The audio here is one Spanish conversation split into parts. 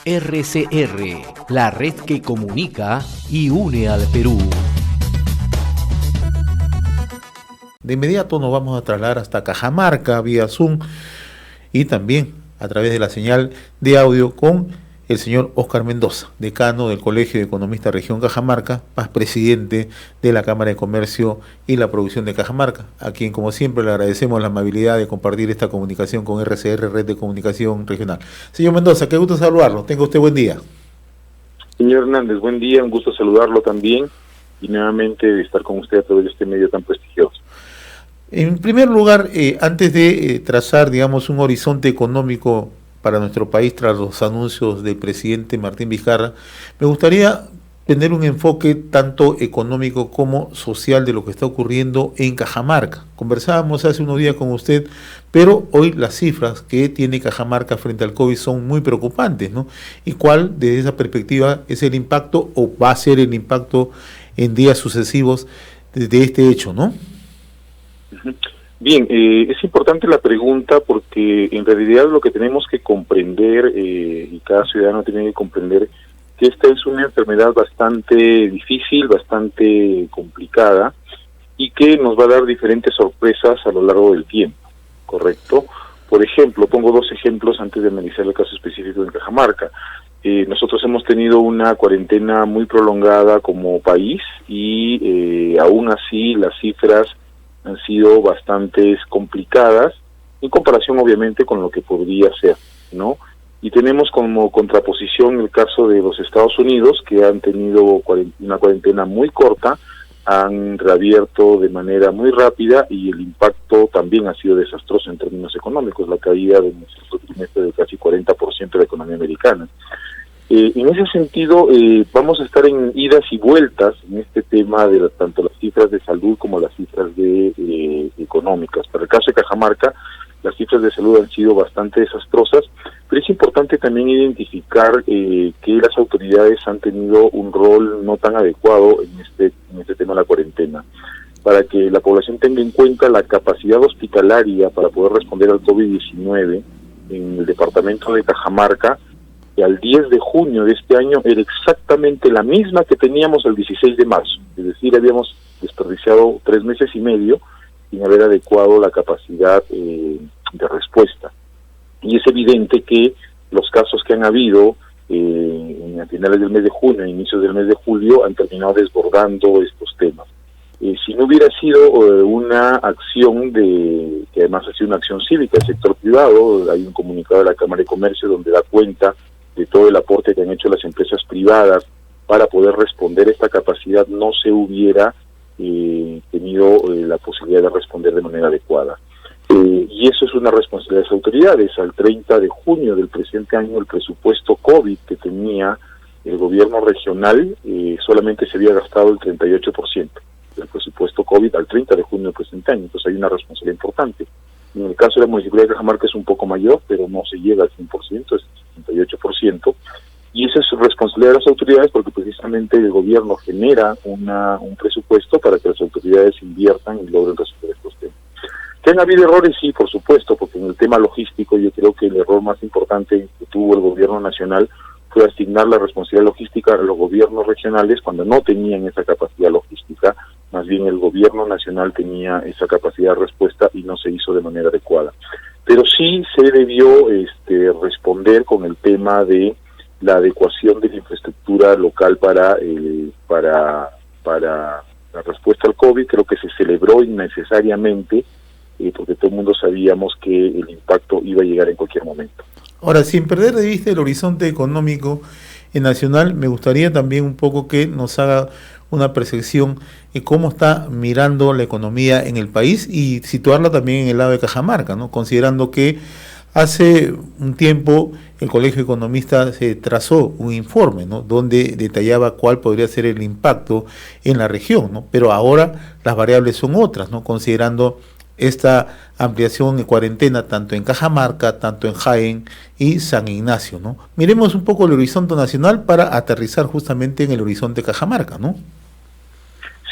RCR, la red que comunica y une al Perú. De inmediato nos vamos a trasladar hasta Cajamarca vía Zoom y también a través de la señal de audio con el señor Óscar Mendoza, decano del Colegio de Economistas Región Cajamarca, presidente de la Cámara de Comercio y la Producción de Cajamarca, a quien como siempre le agradecemos la amabilidad de compartir esta comunicación con RCR, Red de Comunicación Regional. Señor Mendoza, qué gusto saludarlo, tenga usted buen día. Señor Hernández, buen día, un gusto saludarlo también y nuevamente estar con usted a través de este medio tan prestigioso. En primer lugar, antes de trazar, digamos, un horizonte económico para nuestro país tras los anuncios del presidente Martín Vizcarra, me gustaría tener un enfoque tanto económico como social de lo que está ocurriendo en Cajamarca. Conversábamos hace unos días con usted, pero hoy las cifras que tiene Cajamarca frente al COVID son muy preocupantes, ¿no? ¿Y cuál, desde esa perspectiva, es el impacto o va a ser el impacto en días sucesivos de este hecho, ¿no? Bien, es importante la pregunta porque en realidad lo que tenemos que comprender, y cada ciudadano tiene que comprender, que esta es una enfermedad bastante difícil, bastante complicada, y que nos va a dar diferentes sorpresas a lo largo del tiempo, ¿correcto? Por ejemplo, pongo dos ejemplos antes de analizar el caso específico de Cajamarca. Nosotros hemos tenido una cuarentena muy prolongada como país y aún así las cifras han sido bastante complicadas en comparación obviamente con lo que podría ser, ¿no? Y tenemos como contraposición el caso de los Estados Unidos, que han tenido una cuarentena muy corta, han reabierto de manera muy rápida y el impacto también ha sido desastroso en términos económicos, la caída de nuestro trimestre de casi 40% de la economía americana. En ese sentido, vamos a estar en idas y vueltas en este tema de tanto las cifras de salud como las cifras económicas. Para el caso de Cajamarca, las cifras de salud han sido bastante desastrosas, pero es importante también identificar que las autoridades han tenido un rol no tan adecuado en este tema de la cuarentena. Para que la población tenga en cuenta la capacidad hospitalaria para poder responder al COVID-19 en el departamento de Cajamarca, que al 10 de junio de este año era exactamente la misma que teníamos el 16 de marzo. Es decir, habíamos desperdiciado 3 meses y medio sin haber adecuado la capacidad de respuesta. Y es evidente que los casos que han habido a finales del mes de junio, a inicios del mes de julio, han terminado desbordando estos temas. Si no hubiera sido una acción que además ha sido una acción cívica del sector privado, hay un comunicado de la Cámara de Comercio donde da cuenta de todo el aporte que han hecho las empresas privadas para poder responder a esta capacidad, no se hubiera tenido la posibilidad de responder de manera adecuada. Y eso es una responsabilidad de las autoridades. Al 30 de junio del presente año, el presupuesto COVID que tenía el gobierno regional solamente se había gastado el 38% del presupuesto COVID al 30 de junio del presente año. Entonces hay una responsabilidad importante. En el caso de la Municipalidad de Cajamarca es un poco mayor, pero no se llega al 100%, es 68%, y esa es responsabilidad de las autoridades porque precisamente el gobierno genera un presupuesto para que las autoridades inviertan y logren resolver estos temas. ¿Que han habido errores? Sí, por supuesto, porque en el tema logístico yo creo que el error más importante que tuvo el gobierno nacional fue asignar la responsabilidad logística a los gobiernos regionales cuando no tenían esa capacidad logística. Más bien el gobierno nacional tenía esa capacidad de respuesta y no se hizo de manera adecuada. Pero sí se debió responder con el tema de la adecuación de la infraestructura local para la respuesta al COVID. Creo que se celebró innecesariamente porque todo el mundo sabíamos que el impacto iba a llegar en cualquier momento. Ahora, sin perder de vista el horizonte económico nacional, me gustaría también un poco que nos haga una percepción de cómo está mirando la economía en el país y situarla también en el lado de Cajamarca, ¿no? Considerando que hace un tiempo el Colegio de Economistas trazó un informe, ¿no?, donde detallaba cuál podría ser el impacto en la región, ¿no? Pero ahora las variables son otras, ¿no?, considerando esta ampliación en cuarentena tanto en Cajamarca, tanto en Jaén y San Ignacio, ¿no? Miremos un poco el horizonte nacional para aterrizar justamente en el horizonte Cajamarca, ¿no?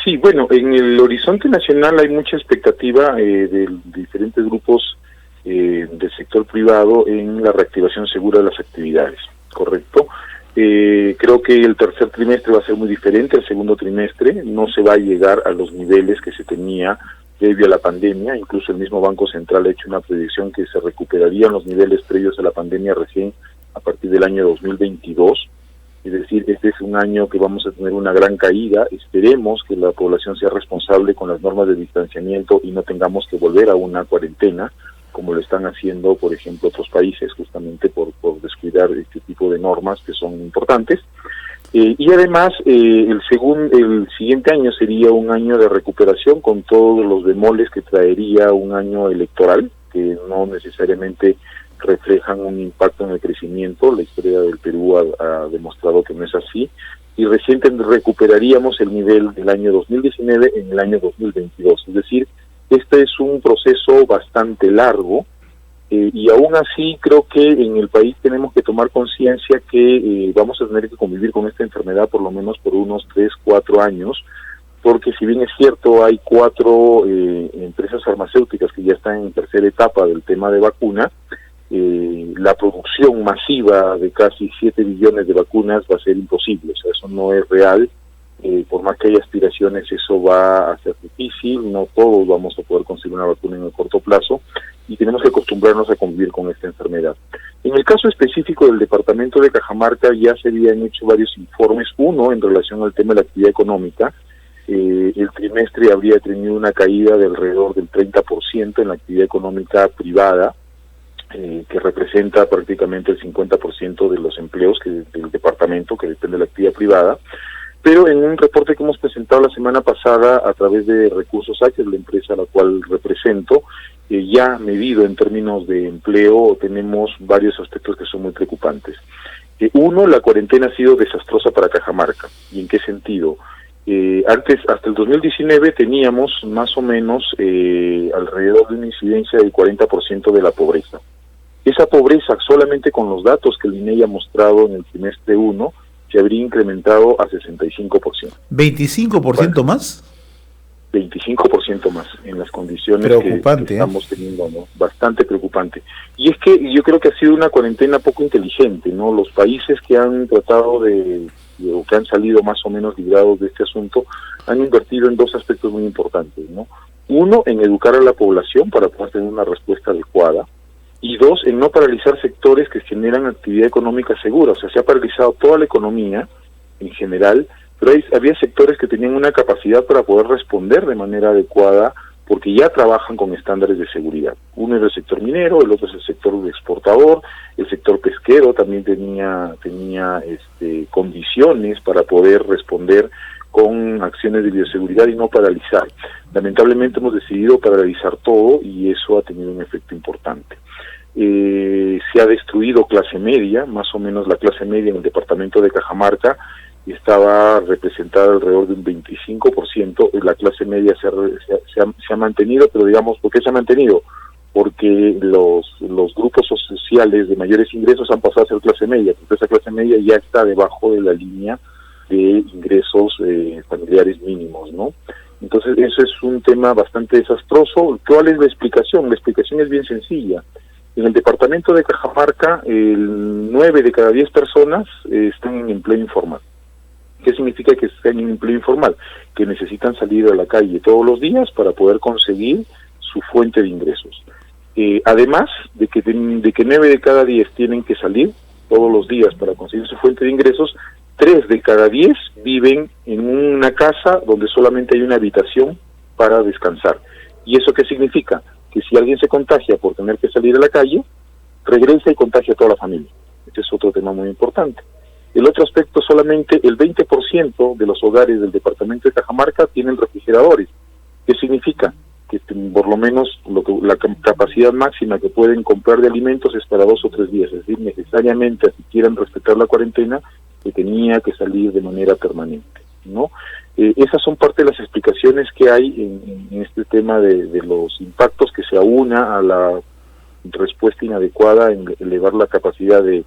Sí, bueno, en el horizonte nacional hay mucha expectativa de diferentes grupos del sector privado en la reactivación segura de las actividades. correcto. Creo que el tercer trimestre va a ser muy diferente, el segundo trimestre no se va a llegar a los niveles que se tenía previo a la pandemia, incluso el mismo Banco Central ha hecho una predicción que se recuperarían los niveles previos a la pandemia recién a partir del año 2022, es decir, este es un año que vamos a tener una gran caída. Esperemos que la población sea responsable con las normas de distanciamiento y no tengamos que volver a una cuarentena, como lo están haciendo, por ejemplo, otros países, justamente por descuidar este tipo de normas que son importantes. Y además, el siguiente año sería un año de recuperación con todos los bemoles que traería un año electoral, que no necesariamente reflejan un impacto en el crecimiento. La historia del Perú ha demostrado que no es así. Y recién recuperaríamos el nivel del año 2019 en el año 2022. Es decir, este es un proceso bastante largo, y aún así creo que en el país tenemos que tomar conciencia que vamos a tener que convivir con esta enfermedad por lo menos por unos 3, 4 años, porque si bien es cierto hay 4 empresas farmacéuticas que ya están en tercera etapa del tema de vacuna, la producción masiva de casi 7 billones de vacunas va a ser imposible, o sea, eso no es real. Por más que haya aspiraciones, eso va a ser difícil, no todos vamos a poder conseguir una vacuna en el corto plazo y tenemos que acostumbrarnos a convivir con esta enfermedad. En el caso específico del departamento de Cajamarca ya se habían hecho varios informes, uno en relación al tema de la actividad económica. El trimestre habría tenido una caída de alrededor del 30% en la actividad económica privada, que representa prácticamente el 50% de los empleos del departamento, que depende de la actividad privada. Pero en un reporte que hemos presentado la semana pasada a través de Recursos A, que es la empresa a la cual represento, ya medido en términos de empleo, tenemos varios aspectos que son muy preocupantes. Uno, la cuarentena ha sido desastrosa para Cajamarca. ¿Y en qué sentido? Antes, hasta el 2019, teníamos más o menos alrededor de una incidencia del 40% de la pobreza. Esa pobreza, solamente con los datos que el INEGI ha mostrado en el trimestre 1, se habría incrementado a 65%. ¿25% más? 25% más en las condiciones que estamos teniendo, ¿no? Bastante preocupante. Y es que yo creo que ha sido una cuarentena poco inteligente, ¿no? Los países que han tratado o que han salido más o menos librados de este asunto han invertido en 2 aspectos muy importantes, ¿no? Uno, en educar a la población para poder tener una respuesta adecuada. Y 2, en no paralizar sectores que generan actividad económica segura. O sea, se ha paralizado toda la economía en general, pero había sectores que tenían una capacidad para poder responder de manera adecuada porque ya trabajan con estándares de seguridad. Uno es el sector minero, el otro es el sector exportador, el sector pesquero también tenía condiciones para poder responder con acciones de bioseguridad y no paralizar. Lamentablemente hemos decidido paralizar todo y eso ha tenido un efecto importante. Se ha destruido clase media, más o menos la clase media en el departamento de Cajamarca estaba representada alrededor de un 25%, la clase media se ha mantenido, pero digamos, ¿por qué se ha mantenido? Porque los grupos sociales de mayores ingresos han pasado a ser clase media, porque esa clase media ya está debajo de la línea de ingresos familiares mínimos, ¿no? Entonces eso es un tema bastante desastroso. ¿Cuál es la explicación? La explicación es bien sencilla. En el departamento de Cajamarca, 9 de cada 10 personas están en empleo informal. ¿Qué significa que estén en empleo informal? Que necesitan salir a la calle todos los días para poder conseguir su fuente de ingresos. Además de que 9 de cada 10 tienen que salir todos los días para conseguir su fuente de ingresos, 3 de cada 10 viven en una casa donde solamente hay una habitación para descansar. ¿Y eso qué significa? Que si alguien se contagia por tener que salir a la calle, regresa y contagia a toda la familia. Este es otro tema muy importante. El otro aspecto, solamente el 20% de los hogares del departamento de Cajamarca tienen refrigeradores. ¿Qué significa? Que por lo menos la capacidad máxima que pueden comprar de alimentos es para 2 o 3 días. Es decir, necesariamente, si quieren respetar la cuarentena, que tenía que salir de manera permanente, ¿no? Esas son parte de las explicaciones que hay en este tema de los impactos que se aúna a la respuesta inadecuada en elevar la capacidad de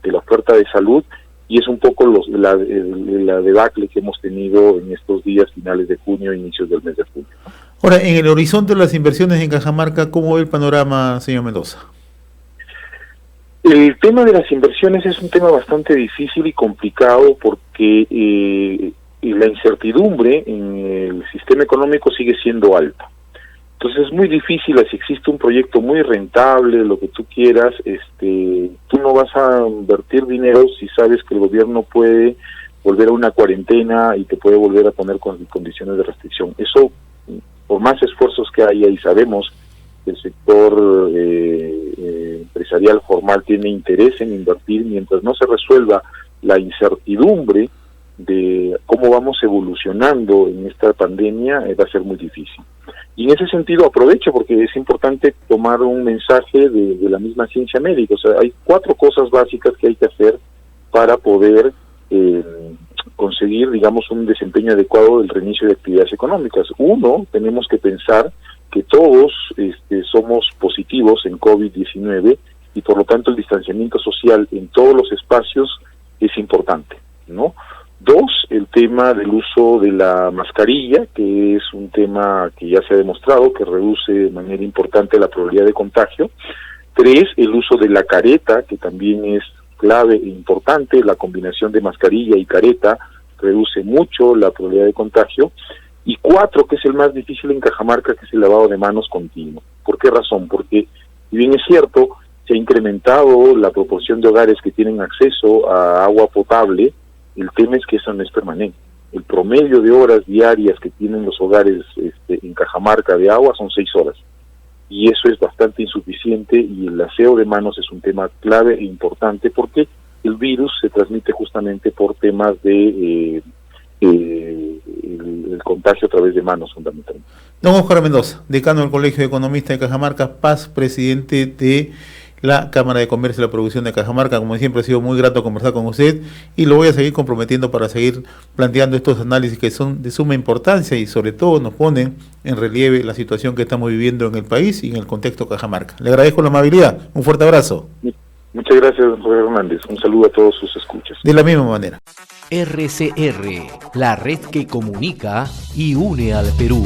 la oferta de salud, y es un poco la debacle que hemos tenido en estos días finales de junio e inicios del mes de julio. Ahora, en el horizonte de las inversiones en Cajamarca, ¿cómo ve el panorama, señor Mendoza? El tema de las inversiones es un tema bastante difícil y complicado porque la incertidumbre en el sistema económico sigue siendo alta. Entonces es muy difícil, si existe un proyecto muy rentable, lo que tú quieras, tú no vas a invertir dinero si sabes que el gobierno puede volver a una cuarentena y te puede volver a poner con condiciones de restricción. Eso, por más esfuerzos que haya, y sabemos que el sector empresarial formal tiene interés en invertir, mientras no se resuelva la incertidumbre de cómo vamos evolucionando en esta pandemia, va a ser muy difícil. Y en ese sentido aprovecho porque es importante tomar un mensaje de la misma ciencia médica. O sea, hay 4 cosas básicas que hay que hacer para poder conseguir, digamos, un desempeño adecuado del reinicio de actividades económicas. 1, tenemos que pensar que todos somos positivos en COVID-19 y por lo tanto el distanciamiento social en todos los espacios es importante, ¿no? 2, el tema del uso de la mascarilla, que es un tema que ya se ha demostrado que reduce de manera importante la probabilidad de contagio. 3, el uso de la careta, que también es clave e importante. La combinación de mascarilla y careta reduce mucho la probabilidad de contagio. Y 4, que es el más difícil en Cajamarca, que es el lavado de manos continuo. ¿Por qué razón? Porque, si bien es cierto, se ha incrementado la proporción de hogares que tienen acceso a agua potable, el tema es que eso no es permanente. El promedio de horas diarias que tienen los hogares en Cajamarca de agua son 6 horas. Y eso es bastante insuficiente, y el aseo de manos es un tema clave e importante porque el virus se transmite justamente por temas de el contagio a través de manos, fundamentalmente. Don Óscar Mendoza, decano del Colegio de Economistas de Cajamarca, Paz, presidente de la Cámara de Comercio y la Producción de Cajamarca. Como siempre, ha sido muy grato conversar con usted y lo voy a seguir comprometiendo para seguir planteando estos análisis que son de suma importancia y sobre todo nos ponen en relieve la situación que estamos viviendo en el país y en el contexto Cajamarca. Le agradezco la amabilidad. Un fuerte abrazo. Muchas gracias, don Jorge Hernández. Un saludo a todos sus escuchas. De la misma manera. RCR, la red que comunica y une al Perú.